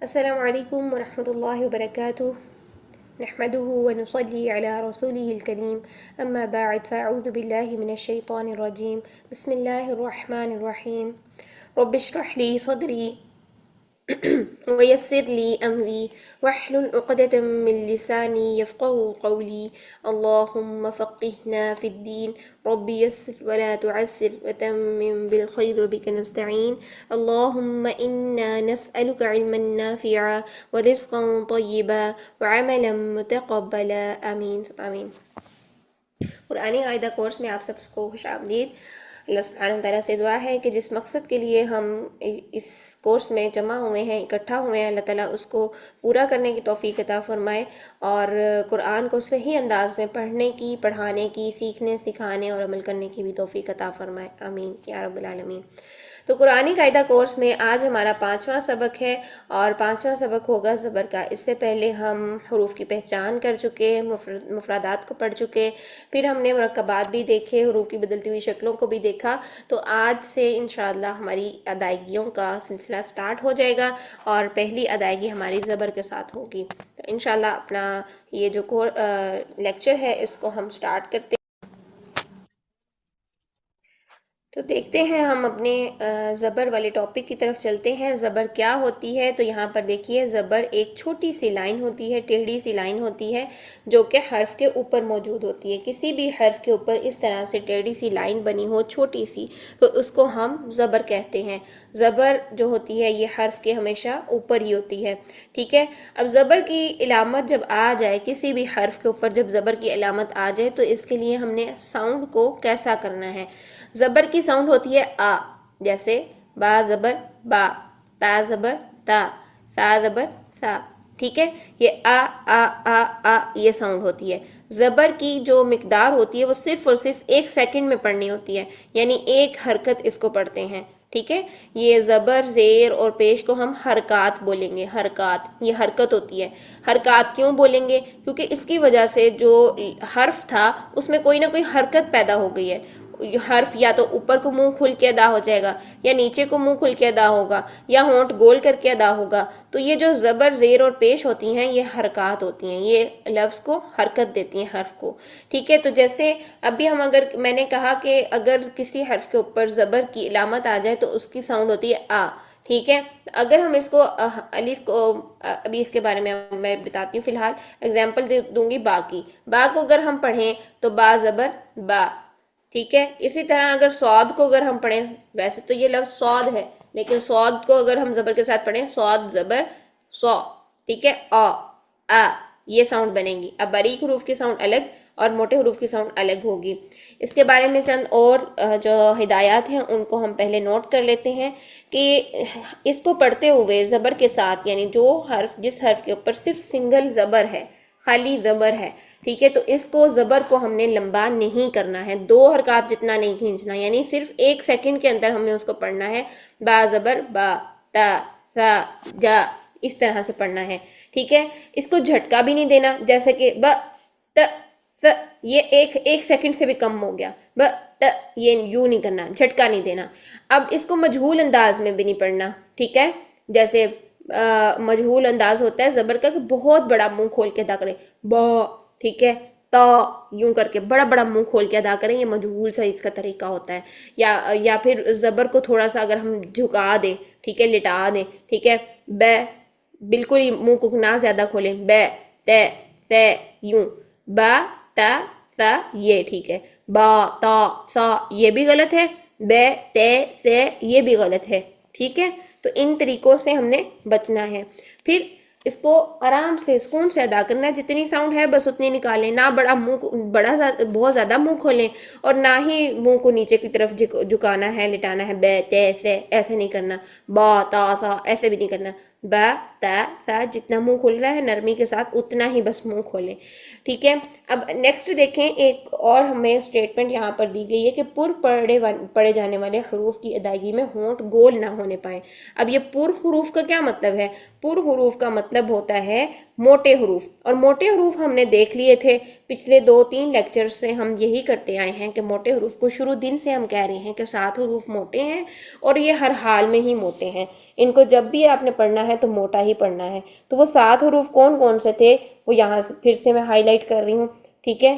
السلام علیکم ورحمۃ اللہ وبرکاتہ نحمده ونصلي على رسوله الكريم اما بعد فاعوذ بالله من الشيطان الرجيم بسم الله الرحمن الرحيم رب اشرح لي صدري ويسر لي أمري واحلل عقدة من لساني يفقهوا قولي اللهم فقهنا في الدين رب يسر ولا تعسر وتمم بالخير وبك نستعين اللهم إنا نسألك علما نافعا ورزقا طيبا وعملا متقبلا آمین آمین۔ قرآنی قاعدہ کورس میں آپ سب کو خوش آمدید۔ اللہ سبحانہ وتعالیٰ سے دعا ہے کہ جس مقصد کے لیے ہم اس کورس میں جمع ہوئے ہیں، اکٹھا ہوئے ہیں، اللہ تعالیٰ اس کو پورا کرنے کی توفیق عطا فرمائے اور قرآن کو صحیح انداز میں پڑھنے کی، پڑھانے کی، سیکھنے، سکھانے اور عمل کرنے کی بھی توفیق عطا فرمائے، آمین یا رب العالمین۔ تو قرآنی قاعدہ کورس میں آج ہمارا 5واں سبق ہے اور 5واں سبق ہوگا زبر کا۔ اس سے پہلے ہم حروف کی پہچان کر چکے، مفردات کو پڑھ چکے، پھر ہم نے مرکبات بھی دیکھے، حروف کی بدلتی ہوئی شکلوں کو بھی دیکھا۔ تو آج سے انشاءاللہ ہماری ادائیگیوں کا سلسلہ سٹارٹ ہو جائے گا اور پہلی ادائیگی ہماری زبر کے ساتھ ہوگی۔ تو انشاءاللہ اپنا یہ جو لیکچر ہے اس کو ہم سٹارٹ کرتے ہیں۔ تو دیکھتے ہیں ہم اپنے زبر والے ٹاپک کی طرف چلتے ہیں۔ زبر کیا ہوتی ہے؟ تو یہاں پر دیکھیے، زبر ایک چھوٹی سی لائن ہوتی ہے، ٹیڑھی سی لائن ہوتی ہے جو کہ حرف کے اوپر موجود ہوتی ہے۔ کسی بھی حرف کے اوپر اس طرح سے ٹیڑھی سی لائن بنی ہو چھوٹی سی تو اس کو ہم زبر کہتے ہیں۔ زبر جو ہوتی ہے یہ حرف کے ہمیشہ اوپر ہی ہوتی ہے، ٹھیک ہے۔ اب زبر کی علامت جب آ جائے، کسی بھی حرف کے اوپر جب زبر کی علامت آ جائے تو اس کے لیے ہم نے ساؤنڈ کو کیسا کرنا ہے۔ زبر کی ساؤنڈ ہوتی ہے آ، جیسے با زبر با، تا زبر تا، سا زبر سا، ٹھیک ہے۔ یہ آ آ آ آ یہ ساؤنڈ ہوتی ہے۔ زبر کی جو مقدار ہوتی ہے وہ صرف اور صرف 1 سیکنڈ میں پڑھنی ہوتی ہے، یعنی ایک حرکت اس کو پڑھتے ہیں، ٹھیک ہے۔ یہ زبر، زیر اور پیش کو ہم حرکات بولیں گے، حرکات، یہ حرکت ہوتی ہے۔ حرکات کیوں بولیں گے؟ کیونکہ اس کی وجہ سے جو حرف تھا اس میں کوئی نہ کوئی حرکت پیدا ہو گئی ہے۔ حرف یا تو اوپر کو منہ کھل کے ادا ہو جائے گا، یا نیچے کو منہ کھل کے ادا ہوگا، یا ہونٹ گول کر کے ادا ہوگا۔ تو یہ جو زبر، زیر اور پیش ہوتی ہیں یہ حرکات ہوتی ہیں، یہ لفظ کو حرکت دیتی ہیں حرف کو، ٹھیک ہے۔ تو جیسے ابھی ہم میں نے کہا کہ اگر کسی حرف کے اوپر زبر کی علامت آ جائے تو اس کی ساؤنڈ ہوتی ہے آ، ٹھیک ہے۔ اگر ہم اس کو الف کو، ابھی اس کے بارے میں بتاتی ہوں، فی الحال اگزامپل دوں گی با کی۔ با کو اگر ہم پڑھیں تو با زبر با، ٹھیک ہے۔ اسی طرح اگر صاد کو اگر ہم پڑھیں، ویسے تو یہ لفظ صاد ہے لیکن صاد کو اگر ہم زبر کے ساتھ پڑھیں، صاد زبر صا، ٹھیک ہے، آ آ یہ ساؤنڈ بنے گی۔ اب باریک حروف کی ساؤنڈ الگ اور موٹے حروف کی ساؤنڈ الگ ہوگی۔ اس کے بارے میں چند اور جو ہدایات ہیں ان کو ہم پہلے نوٹ کر لیتے ہیں کہ اس کو پڑھتے ہوئے زبر کے ساتھ، یعنی جو حرف، جس حرف کے اوپر صرف سنگل زبر ہے، خالی زبر ہے، ٹھیک ہے، تو اس کو زبر کو ہم نے لمبا نہیں کرنا ہے، 2 حرکات جتنا نہیں کھینچنا، یعنی صرف 1 سیکنڈ کے اندر ہمیں اس کو پڑھنا ہے۔ با زبر با، تا سا جا، اس طرح سے پڑھنا ہے، ٹھیک ہے۔ اس کو جھٹکا بھی نہیں دینا، جیسے کہ ب ت س، یہ ایک سیکنڈ سے بھی کم ہو گیا، ب ت، یہ یوں نہیں کرنا، جھٹکا نہیں دینا۔ اب اس کو مجہول انداز میں بھی نہیں پڑھنا، ٹھیک ہے۔ جیسے مجہول انداز ہوتا ہے زبر کا کہ بہت بڑا منہ کھول کے ادا کریں، با، ٹھیک ہے، تا، یوں کر کے بڑا بڑا منہ کھول کے ادا کریں، یہ مجہول سا اس کا طریقہ ہوتا ہے۔ یا پھر زبر کو تھوڑا سا اگر ہم جھکا دیں، ٹھیک ہے، لٹا دیں، ٹھیک ہے، بے، بالکل ہی منہ کو نہ زیادہ کھولیں، بے تے تے یوں، با تا سا یہ، ٹھیک ہے، با تا سا یہ بھی غلط ہے، بے تے سے یہ بھی غلط ہے، ٹھیک ہے۔ تو ان طریقوں سے ہم نے بچنا ہے۔ پھر اس کو آرام سے، سکون سے ادا کرنا ہے، جتنی ساؤنڈ ہے بس اتنی نکالیں، نہ بہت زیادہ منہ کھولیں اور نہ ہی منہ کو نیچے کی طرف جھکانا ہے، لٹانا ہے، بے تے سے ایسے نہیں کرنا، با تا سا ایسے بھی نہیں کرنا، با تا سا جتنا منہ کھل رہا ہے نرمی کے ساتھ اتنا ہی بس منہ کھولیں، ٹھیک ہے۔ اب نیکسٹ دیکھیں، ایک اور ہمیں سٹیٹمنٹ یہاں پر دی گئی ہے کہ پڑھے جانے والے حروف کی ادائیگی میں ہونٹ گول نہ ہونے پائیں۔ اب یہ پر حروف کا کیا مطلب ہے؟ پر حروف کا مطلب ہوتا ہے موٹے حروف. اور موٹے حروف ہم نے دیکھ لیے تھے پچھلے 2-3 لیکچر سے، ہم یہی کرتے آئے ہیں کہ موٹے حروف کو شروع دن سے ہم کہہ رہے ہیں کہ 7 حروف موٹے ہیں اور یہ ہر حال میں ہی موٹے ہیں. ان کو جب بھی آپ نے پڑھنا ہے تو موٹا ہی پڑھنا ہے. تو وہ 7 حروف کون کون سے تھے وہ یہاں سے پھر سے میں ہائی لائٹ کر رہی ہوں. ٹھیک ہے،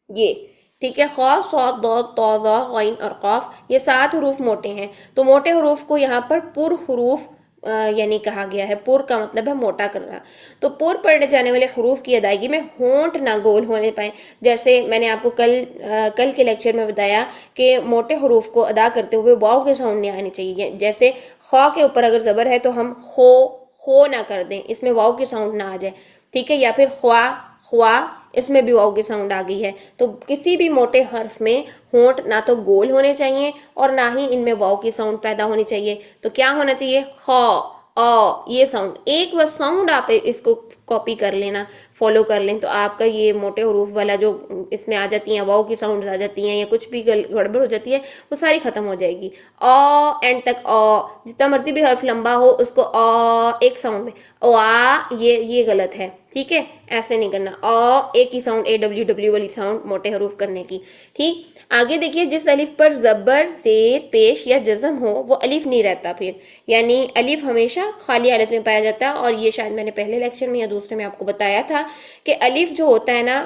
یہ ٹھیک ہے، خا صاد ضاد طا ظا غین اور قاف، یہ 7 حروف موٹے ہیں. تو موٹے حروف کو یہاں پر پر حروف یعنی کہا گیا ہے. پر کا مطلب ہے موٹا کرنا. تو پر پڑھنے جانے والے حروف کی ادائیگی میں ہونٹ نہ گول ہونے پائیں. جیسے میں نے آپ کو کل کے لیکچر میں بتایا کہ موٹے حروف کو ادا کرتے ہوئے واو کے ساؤنڈ نہیں آنے چاہیے. جیسے خا کے اوپر اگر زبر ہے تو ہم خو نہ کر دیں، اس میں واو کے ساؤنڈ نہ آ جائے. ٹھیک ہے، یا پھر خوا اس میں بھی واو کی ساؤنڈ آ گئی ہے. تو کسی بھی موٹے حرف میں ہونٹ نہ تو گول ہونے چاہیے اور نہ ہی ان میں واو کی ساؤنڈ پیدا ہونی چاہیے. تو کیا ہونا چاہیے؟ خا یہ ساؤنڈ. ایک بس ساؤنڈ آپ اس کو کاپی کر لینا، فالو کر لیں، تو آپ کا یہ موٹے حروف والا جو اس میں آ جاتی ہیں واو کی ساؤنڈ آ جاتی ہیں یا کچھ بھی گڑبڑ ہو جاتی ہے وہ ساری ختم ہو جائے گی. اینڈ تک جتنا مرضی بھی حرف لمبا ہو اس کو ایک ساؤنڈ میں یہ غلط ہے. ٹھیک ہے، ایسے نہیں کرنا. ایک ہی ساؤنڈ AWW والی ساؤنڈ موٹے حروف کرنے کی. ٹھیک، آگے دیکھیے جس الف پر زبر زیر پیش یا جزم ہو وہ الف نہیں رہتا. پھر یعنی الف ہمیشہ خالی حالت میں پایا جاتا ہے. اور یہ شاید میں نے پہلے لیکچر میں یا دوسرے میں آپ کو بتایا تھا کہ الف جو ہوتا ہے نا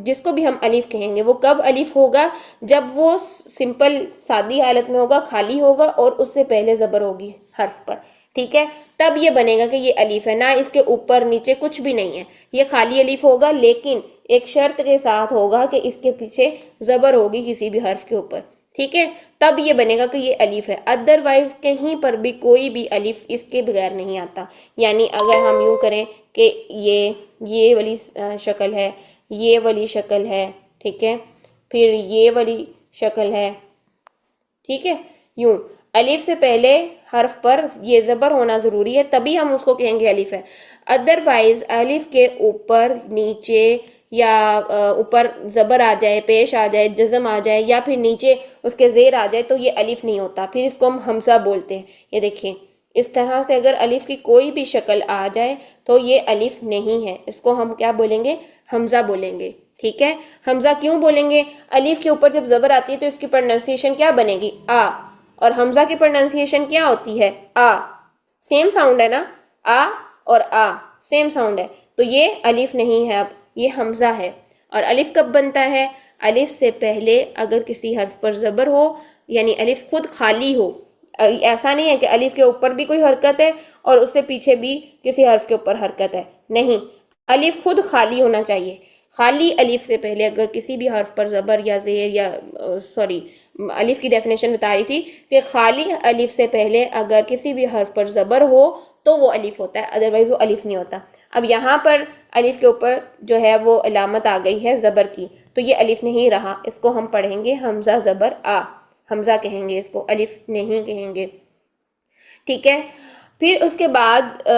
جس کو بھی ہم الف کہیں گے وہ کب الف ہوگا؟ جب وہ سمپل سادی حالت میں ہوگا، خالی ہوگا اور اس سے پہلے زبر ہوگی حرف پر. ٹھیک ہے، تب یہ بنے گا کہ یہ الف ہے. نہ اس کے اوپر نیچے کچھ بھی نہیں ہے، یہ خالی الف ہوگا، لیکن ایک شرط کے ساتھ ہوگا کہ اس کے پیچھے زبر ہوگی کسی بھی حرف کے اوپر. ٹھیک ہے، تب یہ بنے گا کہ یہ الف ہے. ادروائز کہیں پر بھی کوئی بھی الف اس کے بغیر نہیں آتا. یعنی اگر ہم یوں کریں کہ یہ والی شکل ہے، یہ والی شکل ہے، ٹھیک ہے، پھر یہ والی شکل ہے. ٹھیک ہے، یوں الف سے پہلے حرف پر یہ زبر ہونا ضروری ہے تبھی ہم اس کو کہیں گے الف ہے. ادروائز الف کے اوپر نیچے یا اوپر زبر آ جائے، پیش آ جائے، جزم آ جائے یا پھر نیچے اس کے زیر آ جائے تو یہ الف نہیں ہوتا. پھر اس کو ہم حمزہ بولتے ہیں. یہ دیکھیں اس طرح سے اگر الف کی کوئی بھی شکل آ جائے تو یہ الف نہیں ہے، اس کو ہم کیا بولیں گے؟ حمزہ بولیں گے. ٹھیک ہے، حمزہ کیوں بولیں گے؟ الف کے اوپر جب زبر آتی ہے تو اس کی پروننسیشن کیا بنے گی؟ اور حمزہ کی پروننسیشن کیا ہوتی ہے؟ سیم ساؤنڈ ہے نا، اور سیم ساؤنڈ ہے. تو یہ الف نہیں ہے، اب یہ حمزہ ہے. اور الف کب بنتا ہے؟ الف سے پہلے اگر کسی حرف پر زبر ہو، یعنی الف خود خالی ہو. ایسا نہیں ہے کہ الف کے اوپر بھی کوئی حرکت ہے اور اس سے پیچھے بھی کسی حرف کے اوپر حرکت ہے. نہیں، الف خود خالی ہونا چاہیے. خالی الف سے پہلے اگر کسی بھی حرف پر زبر یا زیر یا الف کی ڈیفینیشن بتا رہی تھی کہ خالی الف سے پہلے اگر کسی بھی حرف پر زبر ہو تو وہ الف ہوتا ہے، ادروائز وہ الف نہیں ہوتا. اب یہاں پر الف کے اوپر جو ہے وہ علامت آ گئی ہے زبر کی، تو یہ الف نہیں رہا. اس کو ہم پڑھیں گے حمزہ زبر حمزہ کہیں گے، اس کو الف نہیں کہیں گے. ٹھیک ہے، پھر اس کے بعد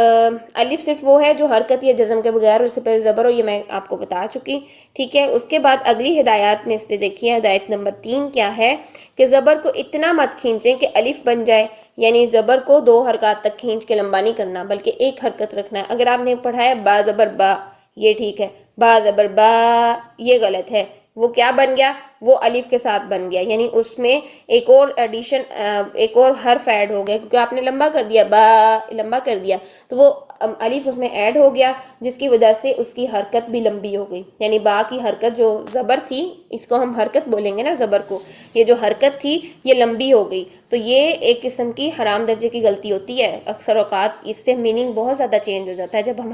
الف صرف وہ ہے جو حرکت یا جزم کے بغیر اس سے پہلے زبر ہو، یہ میں آپ کو بتا چکی. ٹھیک ہے، اس کے بعد اگلی ہدایات میں سے دیکھیے ہدایت نمبر 3 کیا ہے کہ زبر کو اتنا مت کھینچیں کہ الف بن جائے. یعنی زبر کو 2 حرکات تک کھینچ کے لمبا نہیں کرنا بلکہ ایک حرکت رکھنا ہے. اگر آپ نے پڑھا ہے با زبر با، یہ ٹھیک ہے. با زبر با یہ غلط ہے. وہ کیا بن گیا؟ وہ الف کے ساتھ بن گیا، یعنی اس میں ایک اور ایڈیشن، ایک اور حرف ایڈ ہو گیا کیونکہ آپ نے لمبا کر دیا، با لمبا کر دیا تو وہ الف اس میں ایڈ ہو گیا جس کی وجہ سے اس کی حرکت بھی لمبی ہو گئی. یعنی با کی حرکت جو زبر تھی، اس کو ہم حرکت بولیں گے نا زبر کو، یہ جو حرکت تھی یہ لمبی ہو گئی. تو یہ ایک قسم کی حرام درجے کی غلطی ہوتی ہے. اکثر اوقات اس سے میننگ بہت زیادہ چینج ہو جاتا ہے جب ہم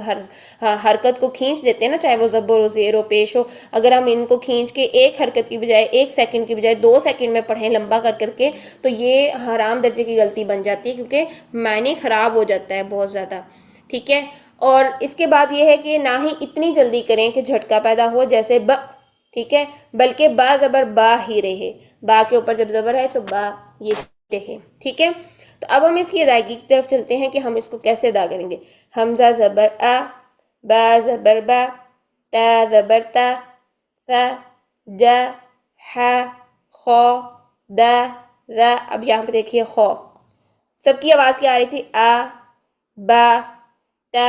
حرکت کو کھینچ دیتے ہیں نا، چاہے وہ زبر ہو، زیر ہو، پیش ہو. اگر ہم ان کو کھینچ کے ایک حرکت کی بجائے 1 سیکنڈ کی بجائے 2 سیکنڈ میں پڑھیں لمبا کر کے تو یہ حرام درجے کی غلطی بن جاتی ہے کیونکہ معنی خراب ہو جاتا ہے بہت زیادہ. ٹھیک ہے، اور اس کے بعد یہ ہے کہ نہ ہی اتنی جلدی کریں کہ جھٹکا پیدا ہو جیسے ب. ٹھیک ہے، بلکہ با زبر با ہی رہے. با کے اوپر جب زبر ہے تو با یہ رہے. ٹھیک ہے، تو اب ہم اس کی ادائیگی کی طرف چلتے ہیں کہ ہم اس کو کیسے ادا کریں گے. حمزہ زبر با زبر با، تا زبر تا، ثا جا، حا خا دا ذا. اب یہاں پہ دیکھیے خا، سب کی آواز کیا آ رہی تھی؟ با تا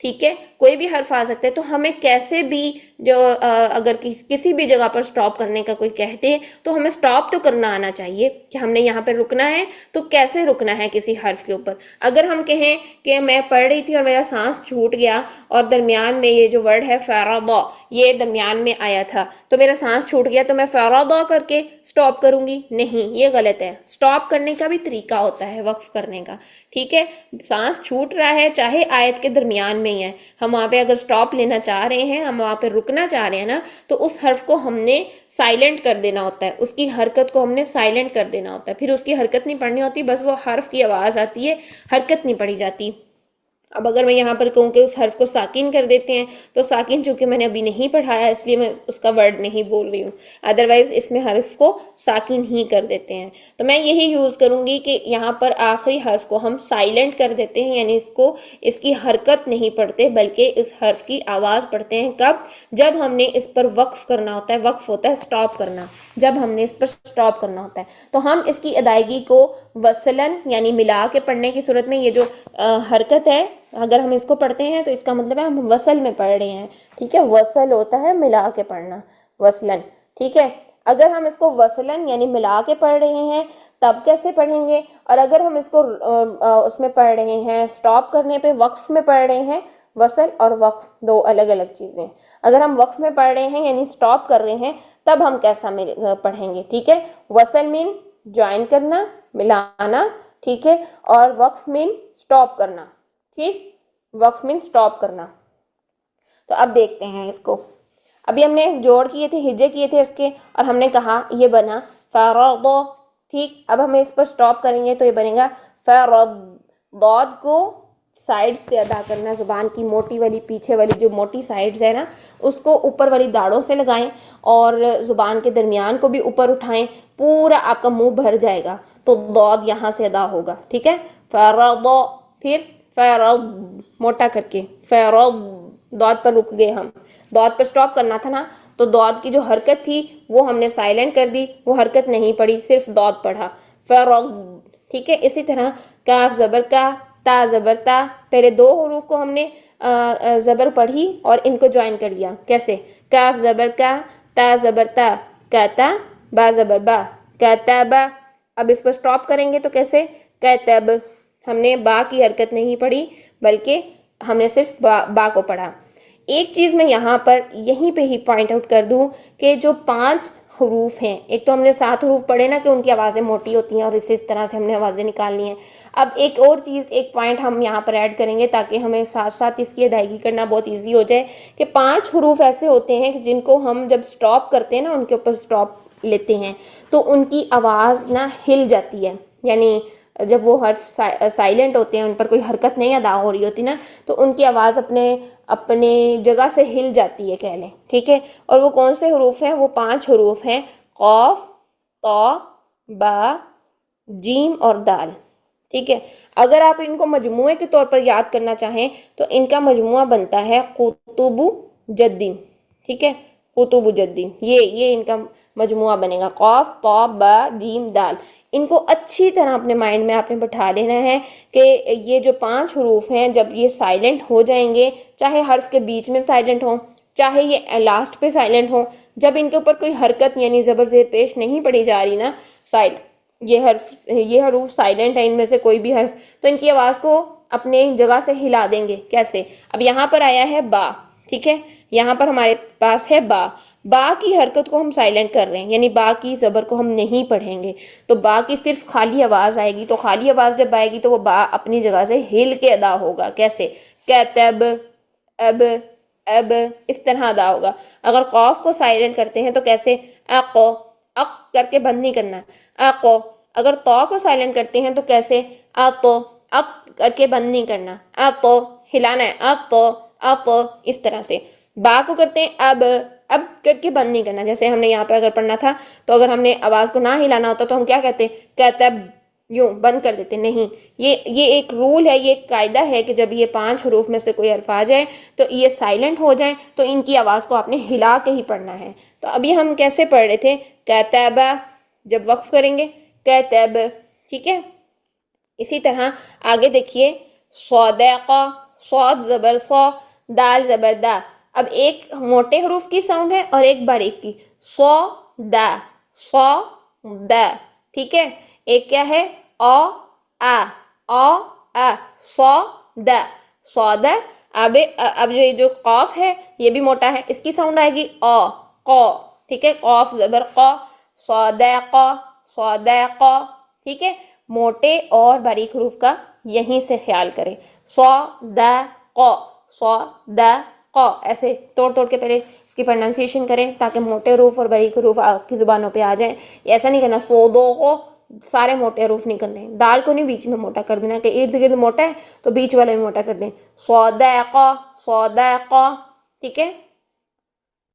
ٹھیک ہے، کوئی بھی حرف آ سکتا ہے، تو ہمیں کیسے بھی جو اگر کسی بھی جگہ پر سٹاپ کرنے کا کوئی کہتے ہیں تو ہمیں سٹاپ تو کرنا آنا چاہیے کہ ہم نے یہاں پہ رکنا ہے تو کیسے رکنا ہے کسی حرف کے اوپر. اگر ہم کہیں کہ میں پڑھ رہی تھی اور میرا سانس چھوٹ گیا اور درمیان میں یہ جو ورڈ ہے فرضا یہ درمیان میں آیا تھا تو میرا سانس چھوٹ گیا تو میں فرضا کر کے سٹاپ کروں گی؟ نہیں، یہ غلط ہے. سٹاپ کرنے کا بھی طریقہ ہوتا ہے وقف کرنے کا. ٹھیک ہے، سانس چھوٹ رہا ہے چاہے آیت کے درمیان میں ہی ہے، ہم وہاں پہ اگر سٹاپ لینا چاہ رہے ہیں، ہم وہاں پہ رکنا چاہ رہے ہیں نا، تو اس حرف کو ہم نے سائلنٹ کر دینا ہوتا ہے، اس کی حرکت کو ہم نے سائلنٹ کر دینا ہوتا ہے. پھر اس کی حرکت نہیں پڑھنی ہوتی، بس وہ حرف کی آواز آتی ہے، حرکت نہیں پڑھی جاتی. اب اگر میں یہاں پر کہوں کہ اس حرف کو ساکن کر دیتے ہیں تو ساکن چونکہ میں نے ابھی نہیں پڑھایا اس لیے میں اس کا ورڈ نہیں بول رہی ہوں، ادروائز اس میں حرف کو ساکن ہی کر دیتے ہیں. تو میں یہی یوز کروں گی کہ یہاں پر آخری حرف کو ہم سائلنٹ کر دیتے ہیں، یعنی اس کی حرکت نہیں پڑھتے بلکہ اس حرف کی آواز پڑھتے ہیں. کب؟ جب ہم نے اس پر وقف کرنا ہوتا ہے. وقف ہوتا ہے سٹاپ کرنا، جب ہم نے اس پر سٹاپ کرنا ہوتا ہے تو ہم اس کی ادائیگی کو وصلاً یعنی ملا کے پڑھنے کی صورت میں، یہ جو حرکت ہے اگر ہم اس کو پڑھتے ہیں تو اس کا مطلب ہے ہم وصل میں پڑھ رہے ہیں. ٹھیک ہے، وصل ہوتا ہے ملا کے پڑھنا، وصلاً. ٹھیک ہے، اگر ہم اس کو وصلاً یعنی ملا کے پڑھ رہے ہیں تب کیسے پڑھیں گے؟ اور اگر ہم اس کو اس میں پڑھ رہے ہیں سٹاپ کرنے پہ وقف میں پڑھ رہے ہیں، وصل اور وقف دو الگ الگ چیزیں. اگر ہم وقف میں پڑھ رہے ہیں یعنی سٹاپ کر رہے ہیں تب ہم کیسا پڑھیں گے؟ ٹھیک ہے، وصل مین جوائن کرنا، ملانا. ٹھیک ہے، اور وقف مین سٹاپ کرنا. ٹھیک، وقف مین سٹاپ کرنا. تو اب دیکھتے ہیں اس کو. ابھی ہم نے جوڑ کیے تھے، ہجے کیے تھے اس کے، اور ہم نے کہا یہ بنا فرض. ٹھیک، اب ہم اس پر سٹاپ کریں گے تو یہ بنے گا فرض. ضاد کو سائڈ سے ادا کرنا، زبان کی موٹی والی پیچھے والی جو موٹی سائڈز ہے نا اس کو اوپر والی داڑوں سے لگائیں اور زبان کے درمیان کو بھی اوپر اٹھائیں، پورا آپ کا منہ بھر جائے گا تو ضاد یہاں سے ادا ہوگا. ٹھیک ہے، فرض. پھر فرض موٹا کر کے فرض. ضاد پر رک گئے ہم، ضاد پر سٹاپ کرنا تھا نا، تو ضاد کی جو حرکت تھی وہ ہم نے سائلنٹ کر دی، وہ حرکت نہیں پڑی، صرف ضاد پڑھا فرض. ٹھیک ہے، اسی طرح کاف زبر کا، تا زبر تا. پہلے دو حروف کو ہم نے زبر پڑھی اور ان کو جوائن کر لیا. کیسے؟ کاف زبر کا، تا زبر تا، کاتا، با زبر با، کاتابا. اب اس پر سٹاپ کریں گے تو کیسے؟ کاتب. ہم نے با کی حرکت نہیں پڑھی بلکہ ہم نے صرف با کو پڑھا. ایک چیز میں یہاں پر یہیں پہ ہی پوائنٹ آؤٹ کر دوں کہ جو 5 حروف ہیں، ایک تو ہم نے 7 حروف پڑھے نا کہ ان کی آوازیں موٹی ہوتی ہیں اور اس طرح سے ہم نے آوازیں نکالنی ہیں. اب ایک اور چیز، ایک پوائنٹ ہم یہاں پر ایڈ کریں گے تاکہ ہمیں ساتھ ساتھ اس کی ادائیگی کرنا بہت ایزی ہو جائے کہ 5 حروف ایسے ہوتے ہیں کہ جن کو ہم جب سٹاپ کرتے ہیں نا، ان کے اوپر سٹاپ لیتے ہیں تو ان کی آواز نا ہل جاتی ہے. یعنی جب وہ حرف سائلنٹ ہوتے ہیں، ان پر کوئی حرکت نہیں ادا ہو رہی ہوتی نا، تو ان کی آواز اپنے جگہ سے ہل جاتی ہے کہہ لیں. ٹھیک ہے، اور وہ کون سے حروف ہیں؟ وہ 5 حروف ہیں، قاف، طا، با، جیم اور دال. ٹھیک ہے، اگر آپ ان کو مجموعے کے طور پر یاد کرنا چاہیں تو ان کا مجموعہ بنتا ہے قطب جدین. ٹھیک ہے، قطب جدین، یہ ان کا مجموعہ بنے گا، قاف، طا، با، جیم، دال. ان کو اچھی طرح اپنے مائنڈ میں آپ نے بٹھا لینا ہے کہ یہ جو 5 حروف ہیں جب یہ سائلنٹ ہو جائیں گے، چاہے حرف کے بیچ میں سائلنٹ ہوں چاہے یہ لاسٹ پہ سائلنٹ ہوں، جب ان کے اوپر کوئی حرکت یعنی زبر زیر پیش نہیں پڑی جا رہی نا، یہ حروف سائلنٹ ہے، ان میں سے کوئی بھی حرف، تو ان کی آواز کو اپنے جگہ سے ہلا دیں گے. کیسے؟ اب یہاں پر آیا ہے با. ٹھیک ہے، یہاں پر ہمارے پاس ہے با. با کی حرکت کو ہم سائلنٹ کر رہے ہیں، یعنی با کی زبر کو ہم نہیں پڑھیں گے، تو با کی صرف خالی آواز آئے گی. تو خالی آواز جب آئے گی تو وہ با اپنی جگہ سے ہل کے ادا ہوگا. کیسے؟ کتب، اب، اب، اس طرح ادا ہوگا. اگر قاف کو سائلنٹ کرتے ہیں تو کیسے؟ اقو، اق کر کے بند نہیں کرنا، اقو. اگر طا کو سائلنٹ کرتے ہیں تو کیسے؟ اقو، اق کر کے بند نہیں کرنا، اقو ہلانا ہے، اقو، اقو. اس طرح سے با کو کرتے ہیں اب کر کے بند نہیں کرنا. جیسے ہم نے یہاں پہ اگر پڑھنا تھا تو اگر ہم نے آواز کو نہ ہلانا ہوتا تو ہم کیا کہتے؟ کتب، یوں بند کر دیتے. نہیں، یہ ایک رول ہے، یہ ایک قاعدہ ہے کہ جب یہ 5 حروف میں سے کوئی حرف آ جائے تو یہ سائلنٹ ہو جائیں تو ان کی آواز کو آپ نے ہلا کے ہی پڑھنا ہے. تو ابھی ہم کیسے پڑھ رہے تھے؟ کتبہ، جب وقف کریں گے کتب. ٹھیک ہے، اسی طرح آگے دیکھیے، صدق، صاد زبر صا، دال زبر دا. اب ایک موٹے حروف کی ساؤنڈ ہے اور ایک باریک کی. صا دا، صا دا. ٹھیک ہے. ایک کیا ہے؟ او آ، او آ، صا دا، صاد. اب جو یہ جو قاف ہے یہ بھی موٹا ہے، اس کی ساؤنڈ آئے گی او، قو. ٹھیک ہے. قاف زبر قا، صادق، صادق. ٹھیک ہے. موٹے اور باریک حروف کا یہیں سے خیال کریں. صادق، صادق. ایسے توڑ توڑ کے پہلے اس کی پرننسیشن کریں تاکہ موٹے حروف اور باریک حروف آپ کی زبانوں پہ آ جائیں. ایسا نہیں کرنا سودو کو سارے موٹے حروف نہیں کرنے، دال کو نہیں بیچ میں موٹا کر دینا کہ ارد گرد موٹا ہے تو بیچ والے میں موٹا کر دیں. صادق، صادق. ٹھیک ہے.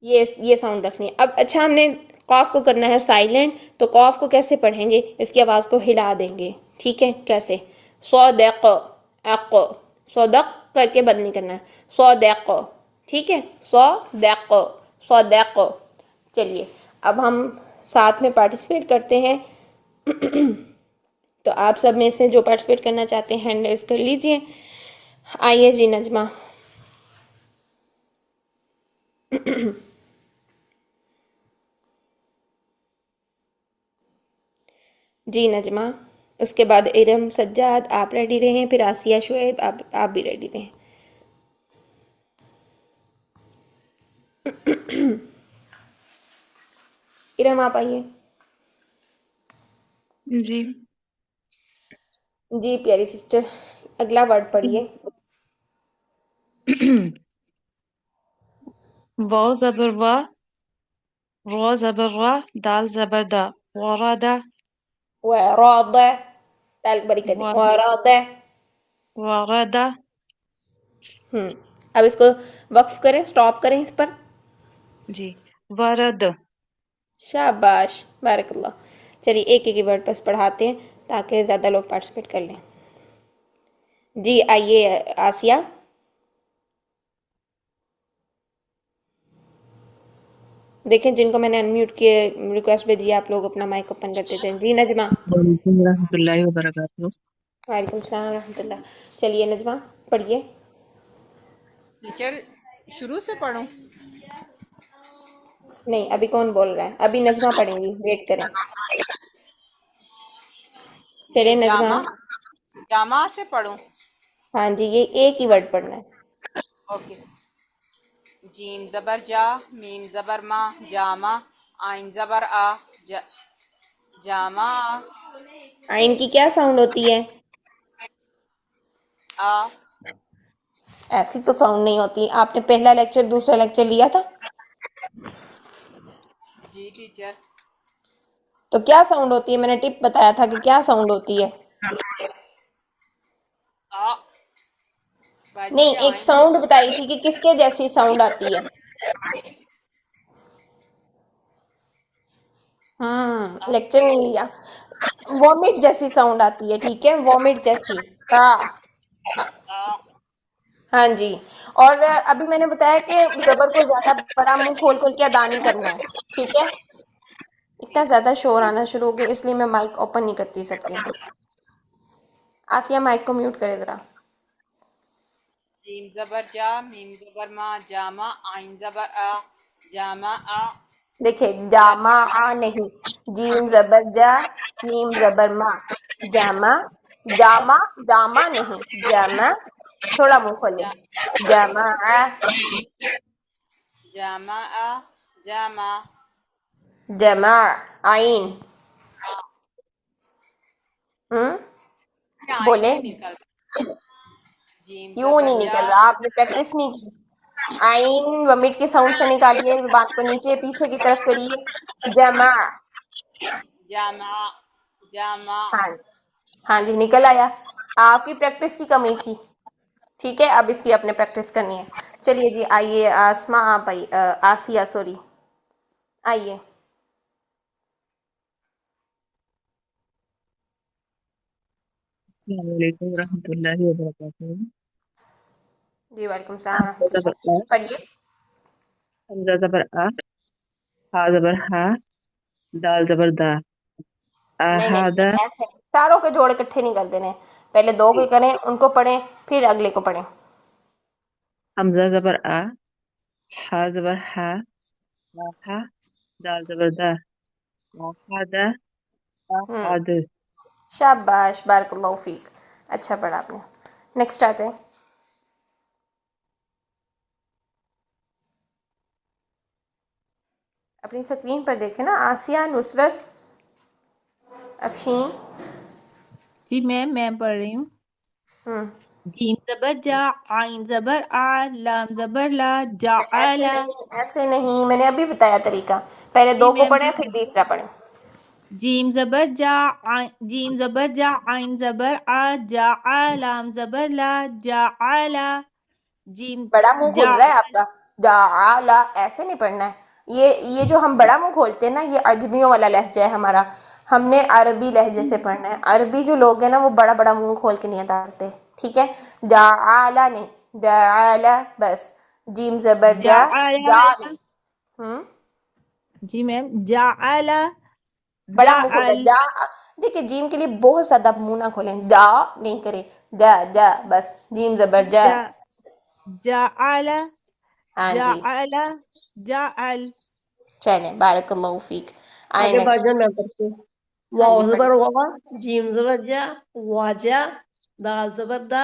یہ ساؤنڈ رکھنی ہے. اب اچھا ہم نے قاف کو کرنا ہے سائلنٹ، تو قاف کو کیسے پڑھیں گے؟ اس کی آواز کو ہلا دیں گے. ٹھیک ہے. کیسے؟ صدق، اق، صدق کر کے بند نہیں کرنا ہے. صدق. ٹھیک ہے. صدق، صدق. چلیے اب ہم ساتھ میں پارٹیسپیٹ کرتے ہیں. تو آپ سب میں سے جو پارٹیسپیٹ کرنا چاہتے ہیں ہینڈ ریز کر لیجئے. آئیے جی نجمہ. جی نجمہ. اس کے بعد ارم سجاد آپ ریڈی رہیں، پھر آسیہ شعیب آپ بھی ریڈی رہیں. ارم آپ آئیے. جی جی پیاری سسٹر اگلا ورڈ پڑھیے. واو زبر وا، را زبر را، دال زبر دا، وردا، ورد، دال بڑی کر دیں. ورد. وردا. اب اس کو وقف کریں، سٹاپ کریں اس پر. جی ورد. شاباش، بارک اللہ. چلیے ایک ایک ورڈ بس پڑھاتے ہیں تاکہ زیادہ لوگ پارٹیسپیٹ کر لیں. جی آئیے آسیہ. دیکھیں جن کو میں نے انمیوٹ کیے ریکویسٹ بھیجی آپ لوگ اپنا مائک اوپن کرتے جائیں. جی نجمہ. وعلیکم ورحمۃ اللہ وبرکاتہ. وعلیکم السلام ورحمۃ اللہ. چلیے نجمہ پڑھیے. ٹیچر شروع سے پڑھوں؟ نہیں ابھی کون بول رہا ہے؟ ابھی نجمہ پڑھیں گی، ویٹ کریں. چلے یہ نجمہ. جامع سے پڑھوں؟ ہاں جی یہ ایک ہی ورڈ پڑھنا ہے. اوکے. جیم زبر جا، میم زبر ما، جامع، آئن زبر آ، جامع آئین کی کیا ساؤنڈ ہوتی ہے؟ آ. ایسی تو ساؤنڈ نہیں ہوتی. آپ نے پہلا لیکچر دوسرا لیکچر لیا تھا جی ٹیچر. تو کیا ساؤنڈ ہوتی ہے؟ میں نے ٹپ بتایا تھا کہ کیا ساؤنڈ ہوتی ہے. آ باجی نہیں ایک آئن ساؤنڈ بتائی تھی کہ کس کے جیسی ساؤنڈ آتی ہے. لیکچر نہیں لیا. وومٹ جیسی ساؤنڈ آتی ہے. ٹھیک ہے. وومٹ جیسی. ہاں جی. اور ابھی میں نے بتایا کہ زبر کو زیادہ بڑا منہ کھول کھول کے ادا نہیں کرنا ہے. ٹھیک ہے. اتنا زیادہ شور آنا شروع ہو گیا اس لیے میں مائک اوپن نہیں کرتی سب کے. آسیہ مائک کو میوٹ کرے ذرا. جیم زبر جا، میم زبر ما، جامع، آئن زبر آ، جامع آ. دیکھیں جامع نہیں، جیم زبر جا، میم زبر ما، جامع. جامع، جامع نہیں، جامع. تھوڑا منہ کھولے. جامع، جامع آ، جامع. جمع. آئین. آئن بولے. نہیں نکل. جیم کیوں زبر نہیں جا. نکل رہا؟ آپ نے پریکٹس نہیں کی. آئین ومٹ کی ساؤنڈ سے نکالیے، زبان کو نیچے پیچھے کی طرف کریے. جمع. جامع، جامع. ہاں ہاں جی نکل آیا. آپ کی پریکٹس کی کمی تھی. ٹھیک ہے. اب اس کی اپنے پریکٹس کرنی ہے. چلیے جی آئیے آسما آپ آسیہ سوری آئیے. السلام علیکم ورحمۃ اللہ وبرکاتہ. جی وعلیکم السلام حمزہ ورحمۃ زبر اللہ. آ، پڑھیے. حمزہ زبر آ، ہا زبر ہا، دال زبر دا، نہیں نہیں احد. نہیں ایسے ساروں کے جوڑ اکٹھے نہیں کر دینے. پہلے دو کے کریں ان کو پڑھیں پھر اگلے کو پڑھیں. حمزہ زبر آ، ہا زبر ہا، ہا، دال زبر دا، دا، ہوں آد۔ شاباش، بارک اللہ فیک، اچھا پڑھا آپ نے. نیکسٹ آ جائیں. اپنی سکرین پر دیکھیں نا، آسیہ، نصرت، افشین. جی میم میں پڑھ رہی ہوں. ہوں جیم زبر جا، عین زبر آ، لام زبر لا، ایسے جعل. نہیں، ایسے نہیں، میں نے ابھی بتایا طریقہ. پہلے جی دو کو میم. پڑھیں پھر تیسرا پڑھیں. جیم زبر جا، جیم زبر جا، عین زبر آ، لام زبر لا، جعل. جیم بڑا منہ کھل جا. رہا ہے آپ کا. جعل ایسے نہیں پڑھنا ہے. یہ جو ہم بڑا منہ کھولتے ہیں نا، یہ عجمیوں والا لہجہ ہے ہمارا. ہم نے عربی لہجے سے پڑھنا ہے. عربی جو لوگ ہیں نا، وہ بڑا بڑا منہ کھول کے نہیں ادا کرتے. ٹھیک ہے، جعل نہیں، جعل بس. جیم زبر جا، جعل. جا نہیں. ہوں جی میم، جعل. بڑا منہ کھول جعل. رہا ہے. جا، دیکھیں جیم کے لیے بہت زیادہ منہ نہ کھولیں. جا نہیں کرے، جا جا بس. جیم زبر جا. جا. جعل. ہاں جی، جعل. جعل. چلیں، بارک اللہ فیک. آئے آگے بڑھ نیکسٹ. جائیں میں پڑھتی ہوں. ہاں واو جی پڑھیں. زبر وا، جیم زبر جا، واجا، دال زبر دا،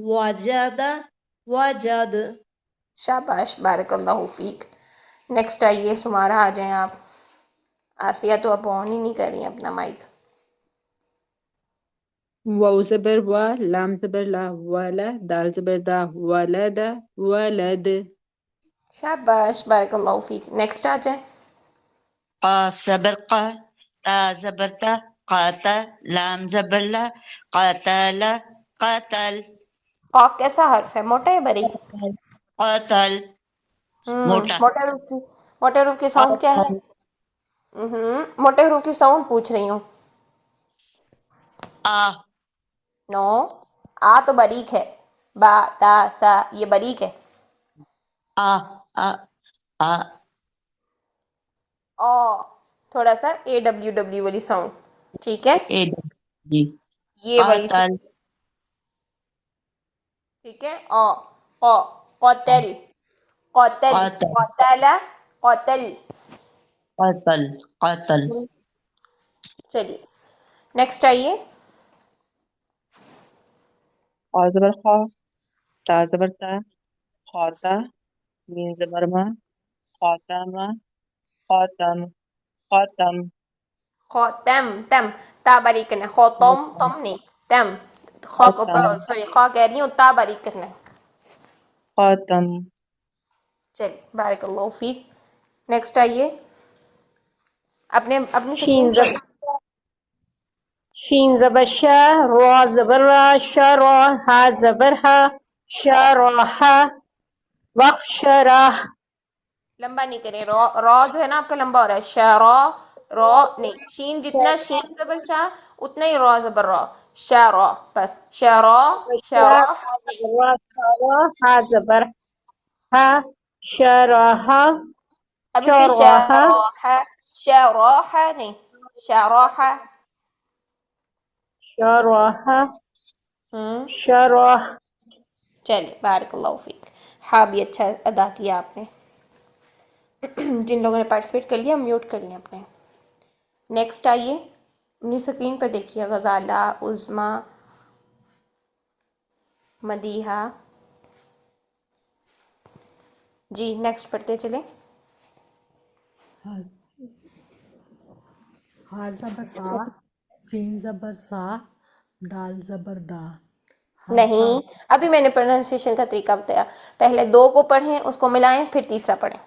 واجاد، واجاد. شاباش، بارک اللہ فیک. نیکسٹ آئیے سمارا، آ جائیں آپ. آسیہ تو اب آن ہی نہیں کر رہی ہیں اپنا مائک. واو زبر وا، لام زبر لا، والا، دال زبر دا، ولد، ولد. شاباش، بارک اللہ فیک. نیکسٹ آ جائیں. قاف زبر قا، تا زبر تا، قاتا، لام زبر لا، قاتل، قاتل، قاف کیسا حرف ہے، موٹا ہے بری؟ قاتل، موٹا، موٹے حروف کی، موٹے حروف کی ساؤنڈ کیا ہے؟ قاتل، موٹے حروف کی ساؤنڈ پوچھ رہی ہوں. آ، نو، آ تو باریک ہے. با، تا، تا یہ باریک ہے. آ، آ، آ، او، تھوڑا سا اے ڈبلیو ڈبلیو والی ساؤنڈ. ٹھیک ہے، اے، جی، یہ والی قاتل، ٹھیک ہے. او، قو، قتل، قتل، قاتل، قتل، قتل. قاتل، قاتل، چلیے نیکسٹ آئیے. خا زبر خا، تا زبر تا، خاتا، میم زبر ما، خاتم، خاتم، خاتم، خاتم، تم، تا باریک کرنا ہے. خوتم، تم نہیں، تم. خا، خاتم، سوری، خا کہہ رہی ہوں، تا باریک کرنا ہے. خاتم. چلیے، بارک اللہ فیک. نیکسٹ آئیے. اپنی شین سکرین پر. زبر، شین زبر شا، را زبر را، شارا، ہا زبر ہا، شارا، وقف شرح. لمبا نہیں کریں. را، را جو ہے نا آپ کا لمبا ہو رہا ہے. شارا، را نہیں. شین جتنا شین زبر شاہ اتنا ہی را زبر را. شارا بس. شارا، شا، شارا ہا نہیں. زبر را، شارا، ہا زبر ہا، شرح، ابھی پھر شرح، شاراح، شاراح نہیں، شاراح. شرح، ہوں شرح. چلیے، بارک اللہ فیک. ہاں بھی اچھا ادا کیا آپ نے. جن لوگوں نے پارٹیسپیٹ کر لیا میوٹ کر لیں اپنے. نیکسٹ آئیے. اپنی سکرین پر دیکھیے. غزالہ، عظما، مدیحہ. جی نیکسٹ پڑھتے چلیں. ہا زبر آ، سین زبر سا، دال زبر دا، ہاسا. نہیں، ابھی میں نے پروننسیشن کا طریقہ بتایا. پہلے دو کو پڑھیں، اس کو ملائیں، پھر تیسرا پڑھیں.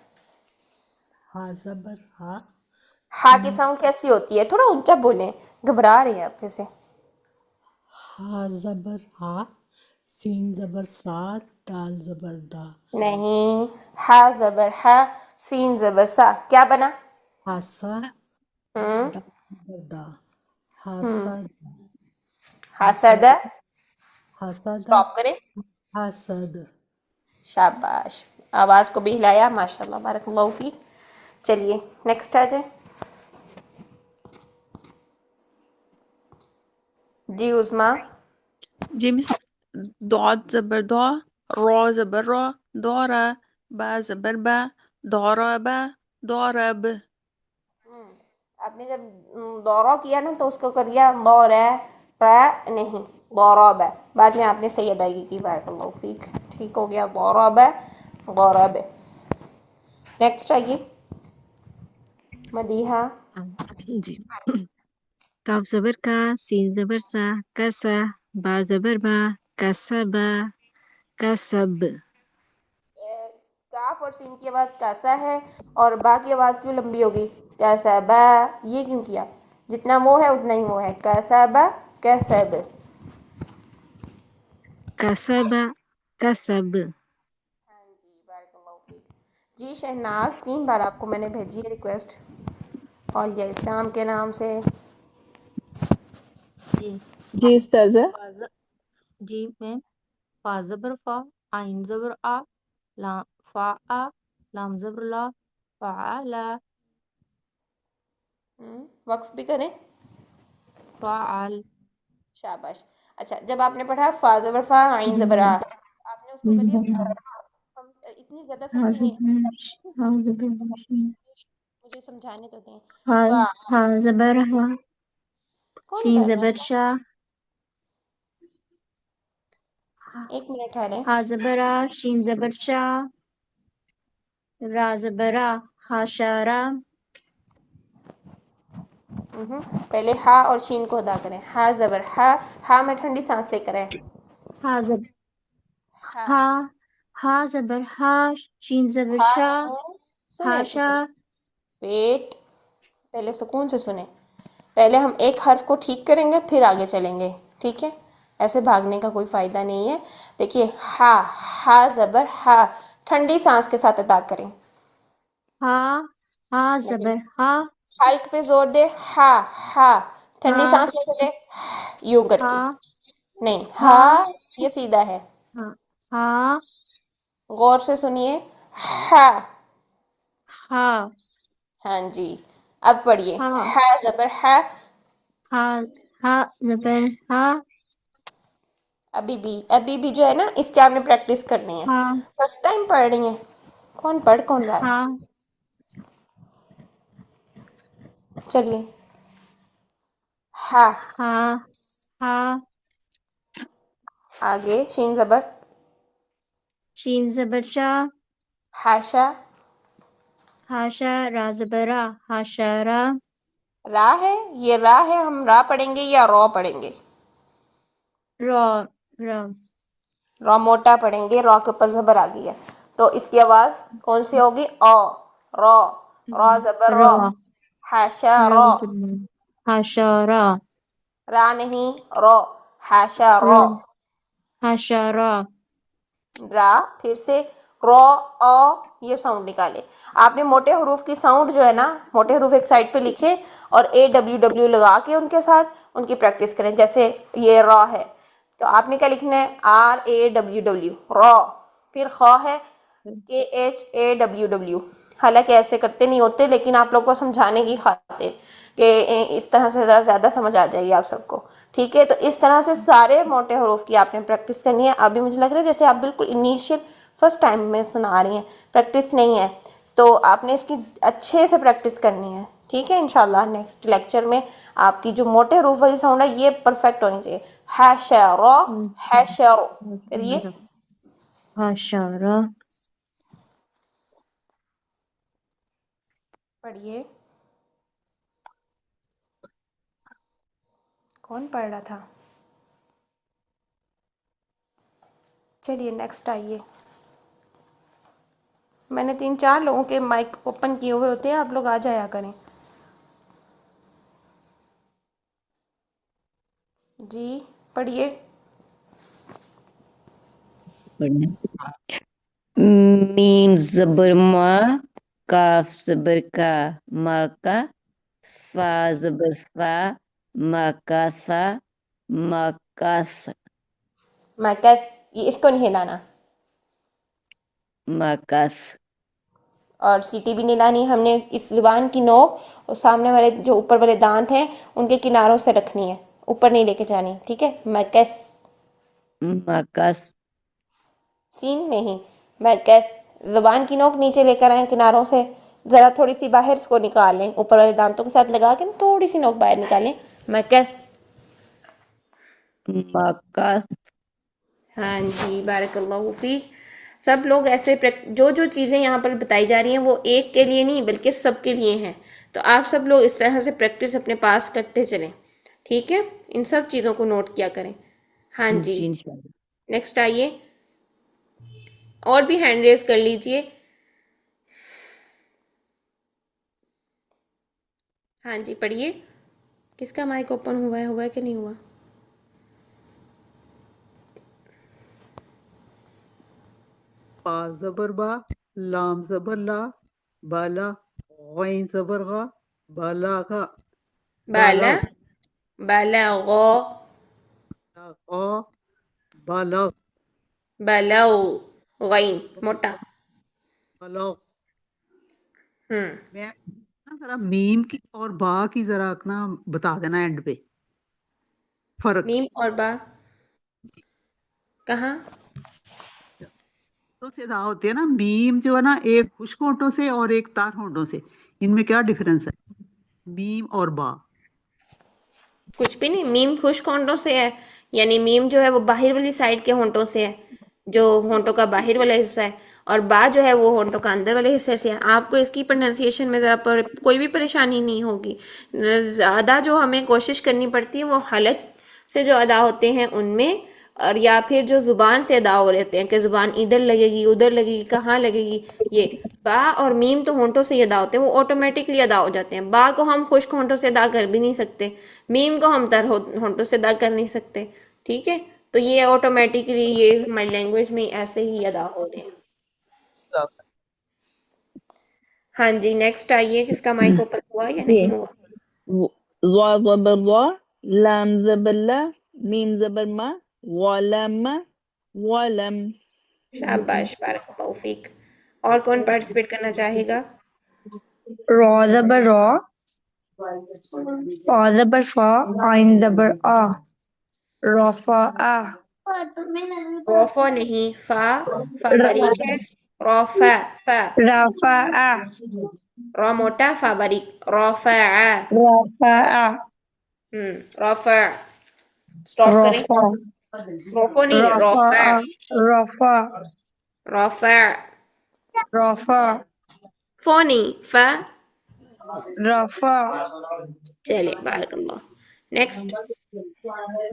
ہا زبر ہا، ہا کی سین. ساؤنڈ کیسی ہوتی ہے؟ تھوڑا اونچا بولیں، گھبرا رہے ہیں آپ جیسے. ہا زبر ہا، سین زبر سا، دال زبر دا، نہیں، ہا زبر ہا، سین زبر سا، کیا بنا؟ ہاسا، ہوں دال زبر دا، ہوں ہاسا، ہاسا، حسد. حسد، اسٹاپ کریں. حسد. شاباش، آواز کو بھی ہلایا، ماشاء اللہ، بارک اللہ فیک. چلیے نیکسٹ آ جائیں. جی عظما. جی مس، دعت زبر دعا، را زبر را، دورا با زبر با دوربا دورب آپ نے جب دورہ کیا نا تو اس کو کر دیا دورہ نہیں ضرب بعد میں آپ نے صحیح ادائیگی کی بارک اللہ فیک ٹھیک ہو گیا ضرب ضرب نیکسٹ آئیے مدیحہ جی کاف زبر کا سین زبر سا کسا با زبر با کسبا کسب کاف اور سین کی آواز کیسا ہے اور با کی آواز کیوں لمبی ہوگی کیسا با یہ کیوں کیا جتنا وہ ہے اتنا ہی وہ ہے کیسا با کیسب کسبا کسب ہاں جی بارک اللہ فیک جی شہناز 3 بار آپ کو میں نے بھیجی ہے ریکویسٹ اور یہ اسلام کے نام سے جی جی استاذہ فا- جی میں فا زبر فا عین زبر آ فا آ لام زبر لا فعلا وقف بھی کریں فعل شاباش اچھا جب آپ نے پڑھا فا زبر فا عین زبر آ آپ نے اس کو کر دیا ہم اتنی زیادہ سختی نہیں مجھے سمجھانے تو دیں فا ہا زبر ہا کون شین کر رہا زبر ہے شا ایک منٹ ٹھہریں ہا زبر آ شین زبر شا را زبر آ ہاشارا پہلے ہا اور شین کو ادا کریں ہا زبر ہا میں ٹھنڈی سانس لے کر ہے ہا زبر ہا ہا ہا زبر ہا شین زبر ہا شا نہیں ہے سنیں تو ہاشا صحیح ویٹ پہلے سکون سے سنیں پہلے ہم ایک حرف کو ٹھیک کریں گے پھر آگے چلیں گے ٹھیک ہے ایسے بھاگنے کا کوئی فائدہ نہیں ہے دیکھیے ہا زبر ہا ٹھنڈی سانس کے ساتھ ادا کریں ہا ہا لیکن زبر ہا حلق پہ زور دے ہا ٹھنڈی ہا سانس لے کے یوں کر ہا کے نہیں ہا یہ سیدھا ہے ہا ہا غور سے سنیے ہا ہا ہاں جی اب پڑھیے ہا ہا زبر ہا ہا ہا زبر ہا ابھی بھی جو ہے نا اس کی آپ نے پریکٹس کرنی ہے ہا فرسٹ ٹائم پڑھ رہی ہیں کون رہا ہا ہے چلیے ہا ہا ہا آگے شین زبر شین زبر شا ہاشا ہاشا را زبر را ہاشارا را ہے یہ را ہے ہم را پڑھیں گے یا رو پڑھیں گے را را را موٹا پڑھیں گے را کے اوپر زبر آ گئی ہے تو اس کی آواز کون سی ہوگی را را زبر را را ہاشا را را زبر را ہاشارا را نہیں رو ہاشا را رو ہاشارا را پھر سے رو یہ ساؤنڈ نکالے آپ نے موٹے حروف کی ساؤنڈ جو ہے نا موٹے حروف ایک سائڈ پہ لکھے اور AWW لگا کے ان کے ساتھ ان کی پریکٹس کریں جیسے یہ را ہے تو آپ نے کیا لکھنا ہے RAWW را پھر خا ہے KHAWW حالانکہ ایسے کرتے نہیں ہوتے لیکن آپ لوگ کو سمجھانے کی خاطر کہ اس طرح سے ذرا زیادہ سمجھ آ جائے گی آپ سب کو ٹھیک ہے تو اس طرح سے سارے موٹے حروف کی آپ نے پریکٹس کرنی ہے ابھی مجھے لگ رہا ہے جیسے آپ بالکل انیشیل فرسٹ ٹائم میں سنا رہی ہیں پریکٹس نہیں ہے تو آپ نے اس کی اچھے سے پریکٹس کرنی ہے ٹھیک ہے انشاءاللہ نیکسٹ لیکچر میں آپ کی جو موٹے حروف والی ساؤنڈ ہے یہ پرفیکٹ ہونی چاہیے حشر کریے ہاشارا پڑھیے کون پڑھ رہا تھا چلیے نیکسٹ آئیے میں نے 3-4 لوگوں کے مائک اوپن کیے ہوئے ہوتے ہیں آپ لوگ آ جایا کریں جی پڑھیے میم زبر ما کاف زبر کا ما کا فا زبر فا ما کا سا ما کا سا میں کیا یہ اس کو نہیں ہلانا ما کا سا اور سیٹی بھی نہیں لانی ہم نے اس زبان کی نوک اور سامنے والے جو اوپر والے دانت ہیں ان کے کناروں سے رکھنی ہے اوپر نہیں لے کے جانی ٹھیک ہے مکس ما کا سین نہیں مرکز. زبان کی نوک نیچے لے کر آئیں کناروں سے, ذرا تھوڑی سی باہر اس کو نکالیں, اوپر والے دانتوں کے ساتھ لگا کے تھوڑی سی نوک باہر نکالیں. مرکز. مکس. ہاں جی, بارک اللہ فیک. سب لوگ ایسے جو چیزیں یہاں پر بتائی جا رہی ہیں وہ ایک کے لیے نہیں بلکہ سب کے لیے ہیں, تو آپ سب لوگ اس طرح سے پریکٹس اپنے پاس کرتے چلیں, ٹھیک ہے, ان سب چیزوں کو نوٹ کیا کریں. ہاں جی, جی انشاءاللہ. نیکسٹ آئیے, اور بھی ہینڈ ریز کر لیجئے. ہاں جی پڑھیے, کس کا مائک اوپن ہوا ہے کہ نہیں ہوا؟ با زبر با, لام زبر لا, بالا, غین زبر غا, بالا غا, بالا, بالغ, بلغ, غا, بالغ, بلغ, غین موٹا. بلغ. ہم میں ذرا میم کی اور با کی ذرا نا بتا دینا اینڈ پہ فرق. میم اور با کہاں؟ ہونٹوں سے ادا ہوتے ہیں نا, میم جو ہے نا ایک خشک ہونٹوں سے اور ایک تار ہونٹوں سے, ان میں کیا ڈفرنس ہے میم اور با؟ کچھ بھی نہیں, میم خشک ہونٹوں سے ہے, یعنی میم جو ہے وہ باہر والی سائڈ کے ہونٹوں سے ہے, جو ہونٹوں کا باہر والا حصہ ہے, اور با جو ہے وہ ہونٹوں کا اندر والے حصے سے ہے. آپ کو اس کی پروننسیشن میں ذرا کوئی بھی پریشانی نہیں ہوگی. زیادہ جو ہمیں کوشش کرنی پڑتی ہے وہ حلق سے جو ادا ہوتے ہیں ان میں, اور یا پھر جو زبان سے ادا ہو رہتے ہیں کہ زبان ادھر لگے گی ادھر لگے گی کہاں لگے گی. یہ با اور میم تو ہونٹوں سے ہی ادا ہوتے ہیں, وہ آٹومیٹکلی ادا ہو جاتے ہیں. با کو ہم خشک ہونٹوں سے ادا کر بھی نہیں سکتے, میم کو ہم تر ہونٹوں سے ادا کر نہیں سکتے, ٹھیک ہے, تو یہ آٹومیٹکلی یہ ہماری لینگویج میں ایسے ہی ادا ہو رہے ہیں. ہاں جی نیکسٹ آئیے, کس کا مائک اوپن ہوا یا جی, نہیں ہوا؟ وا زبر وا, لام زبر لا, میم زبر ما, ولم, ولم. شاباش, بارک اللہ فیک. اور کون پارٹیسپیٹ کرنا چاہے گا؟ را زبر را، فا زبر فا، عین زبر آ، رفع آ، روفو نہیں, فا باریک ہے, روفا, فا, رفع آ، را موٹا, فا باریک, رفع, رفع آ، رفع. سٹاپ کریں, رفع، روفو نہیں, رفع رفع, آ، رفع، رفع, رفع، فو نہیں, فا. رفع. چلے, بارک اللہ. نیکسٹ.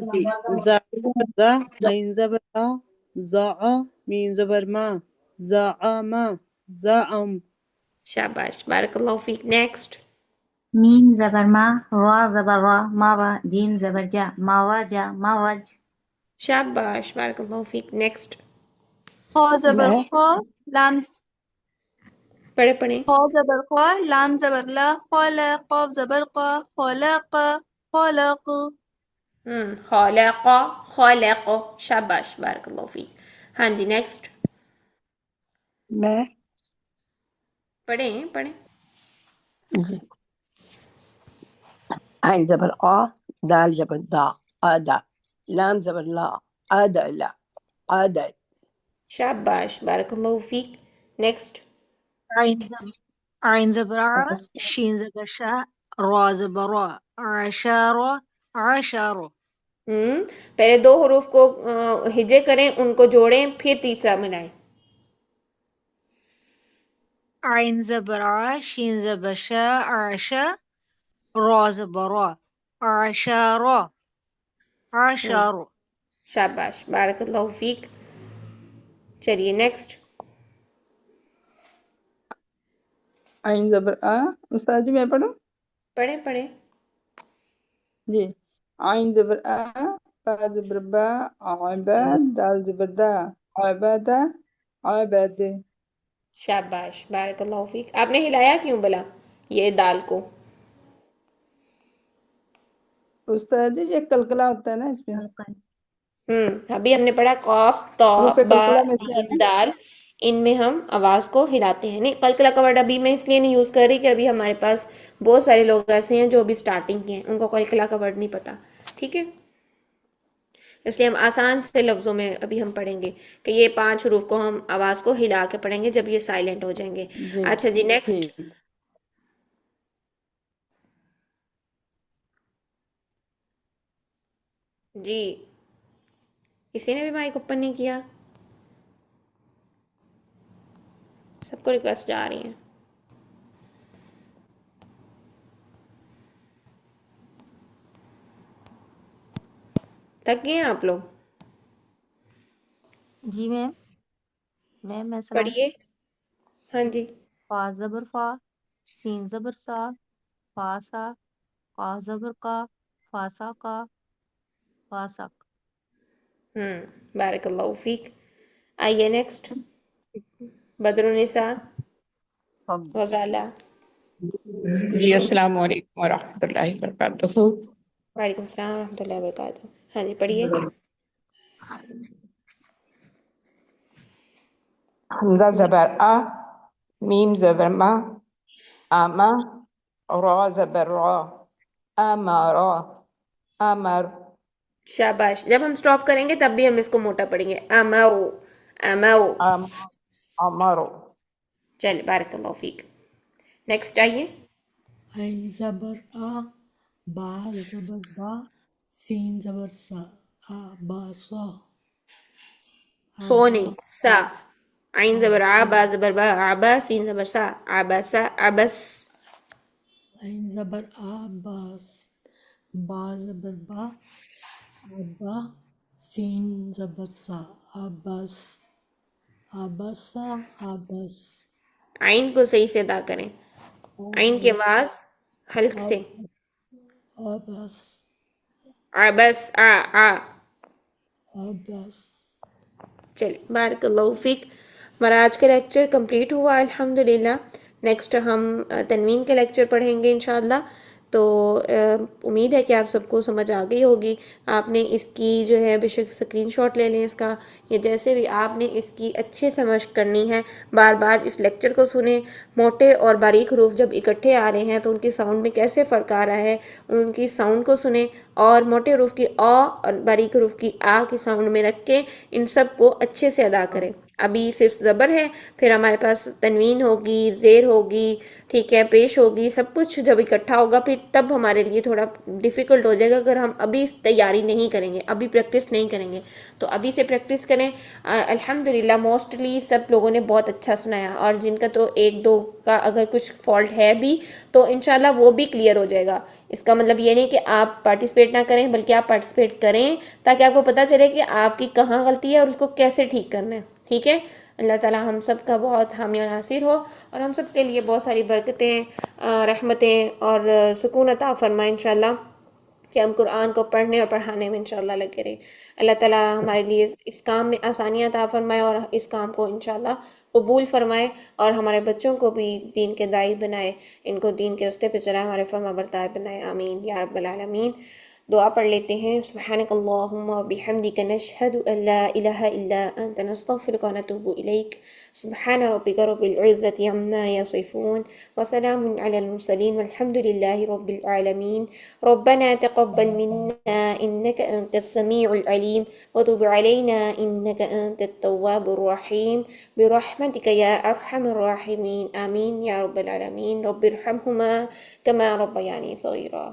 جی, زا زبر زا, عین زبر آ, زا, میم زبر ما, زعم, زعم. شاباش, بارک اللہ فیک. نیکسٹ. میم زبر ما، را زبر را، مرہ، جیم زبر جا، مرجع، مرج. شاباش, بارک اللہ فیک. نیکسٹ. خا زبر خا، لام پڑھے پڑھیں. خا زبر خا، لام زبر لا، خالا، قاف زبر قا، خلاق، خلق. خالق, خالق. شاباش, بارک اللہ فیک. ہاں جی نیکسٹ. میں پڑھیں. جی, عین زبر آ, دال زبر دا, ادا, لام زبر لا, ادلا, عدل. شاباش, بارک اللہ فیک. نیکسٹ. عین زبر عر، شین زبر شا، را زبر را، عشارہ، عشارہ. پہلے دو حروف کو ہجے کریں, ان کو جوڑیں, پھر تیسرا ملائیں. عین زبر ع، شین زبر شا، عشا، را زبر را، عشارہ، عشارہ. شاباش, بارک اللہ فیک. چلیے نیکسٹ. عین زبر آ, استاد جی میں پڑھوں؟ پڑھیں. جی, عین زبر آ, با زبر با, عباد, دال زبر دا, عبادہ، عباد. شاباش, بارک اللہ فیک. آپ نے ہلایا کیوں بلا یہ دال کو؟ استاد جی یہ کلکلا ہوتا ہے نا اس میں. ابھی ہم نے پڑھا قاف, تا, حروف با, کلکلا میں سے جیم, دال, ان میں ہم آواز کو ہلاتے ہیں. نہیں, قلقلہ کا ورڈ ابھی میں اس لیے نہیں یوز کر رہی کہ ابھی ہمارے پاس بہت سارے لوگ ایسے ہیں جو ابھی سٹارٹنگ کے ہیں, ان کو قلقلہ کا ورڈ نہیں پتا, ٹھیک ہے. اس لیے ہم آسان سے لفظوں میں ابھی ہم پڑھیں گے کہ یہ 5 حروف کو ہم آواز کو ہلا کے پڑھیں گے جب یہ سائلنٹ ہو جائیں گے. جی اچھا جی نیکسٹ. ٹھیک. جی کسی نے بھی مائک اوپن نہیں کیا؟ سب کو ریکویسٹ جا رہی ہیں. تھک گئے ہیں آپ لوگ؟ جی میم میں سناؤں؟ پڑھیے. ہاں جی. فا زبر فا، سین زبر سا، فا سا، قا زبر کا، فاسا کا، فاسق. بارک اللہ فیک. آئیے نیکسٹ. بدر النساء غزالہ. جی السلام علیکم ورحمۃ اللہ وبرکاتہ. وعلیکم السلام ورحمۃ اللہ وبرکاتہ. ہاں جی پڑھیے. حمزہ زبر آ، میم زبر ما، آما، را زبر را، آمارا، آمر. شاباش. جب ہم سٹاپ کریں گے تب بھی ہم اس کو موٹا پڑھیں گے. امو امو. آمارو. چل بارک اللہ فیک. نیکسٹ آئیے. عین زبر آ، با زبر با، سین زبر سا، آباسا. سونے سا. عین زبر آ، با زبر با، آبا، سین زبر سا، آباسا، آبس. عین زبر آ، باس، با زبر با، آبا، سین زبر سا، آبس، آبسا، آبس. عین کو صحیح سے ادا کریں. عین کی آواز حلق سے. آبس، آبس آ آ. آبس. چلیے بارک اللہ فیک. ہمارا آج کا لیکچر کمپلیٹ ہوا الحمدللہ. نیکسٹ ہم تنوین کے لیکچر پڑھیں گے انشاءاللہ. تو امید ہے کہ آپ سب کو سمجھ آ گئی ہوگی. آپ نے اس کی جو ہے بے شک اسکرین شاٹ لے لیں اس کا، یا جیسے بھی آپ نے اس کی اچھے سے مشق کرنی ہے. بار بار اس لیکچر کو سنیں. موٹے اور باریک حروف جب اکٹھے آ رہے ہیں تو ان کی ساؤنڈ میں کیسے فرق آ رہا ہے، ان کی ساؤنڈ کو سنیں، اور موٹے حروف کی آ اور باریک حروف کی آ کی ساؤنڈ میں رکھ کے ان سب کو اچھے سے ادا کریں. ابھی صرف زبر ہے، پھر ہمارے پاس تنوین ہوگی، زیر ہوگی، ٹھیک ہے، پیش ہوگی. سب کچھ جب اکٹھا ہوگا پھر تب ہمارے لیے تھوڑا ڈیفیکلٹ ہو جائے گا اگر ہم ابھی تیاری نہیں کریں گے، ابھی پریکٹس نہیں کریں گے. تو ابھی سے پریکٹس کریں. الحمدللہ موسٹلی سب لوگوں نے بہت اچھا سنایا، اور جن کا تو ایک دو کا اگر کچھ فالٹ ہے بھی تو انشاءاللہ وہ بھی کلیئر ہو جائے گا. اس کا مطلب یہ نہیں کہ آپ پارٹیسپیٹ نہ کریں، بلکہ آپ پارٹیسپیٹ کریں تاکہ آپ کو پتہ چلے کہ آپ کی کہاں غلطی ہے اور اس کو کیسے ٹھیک کرنا ہے. ٹھیک ہے. اللہ تعالی ہم سب کا بہت حامی و ناصر ہو، اور ہم سب کے لیے بہت ساری برکتیں، رحمتیں اور سکون عطا فرمائے انشاءاللہ، کہ ہم قرآن کو پڑھنے اور پڑھانے میں انشاءاللہ لگے رہیں. اللہ تعالیٰ ہمارے لیے اس کام میں آسانیاں عطا فرمائے اور اس کام کو انشاءاللہ قبول فرمائے، اور ہمارے بچوں کو بھی دین کے داعی بنائے، ان کو دین کے راستے پہ چلائے، ہمارے فرما بردار بنائے. آمین یا رب العالمین. دعا پڑھ لیتے ہیں. سبحانک اللہم و بحمدک نشہد ان لا الہ الا انت نستغفرک و نتوب الیک. سبحان ربک رب العزت عما یصفون وسلام علی المرسلین والحمد للہ رب العالمین. ربنا تقبل منا انك انت السميع العليم وتب علينا انك انت التواب الرحيم برحمتك يا ارحم الراحمين. آمين يا رب العالمين. رب ارحمهما كما ربياني صغيرا.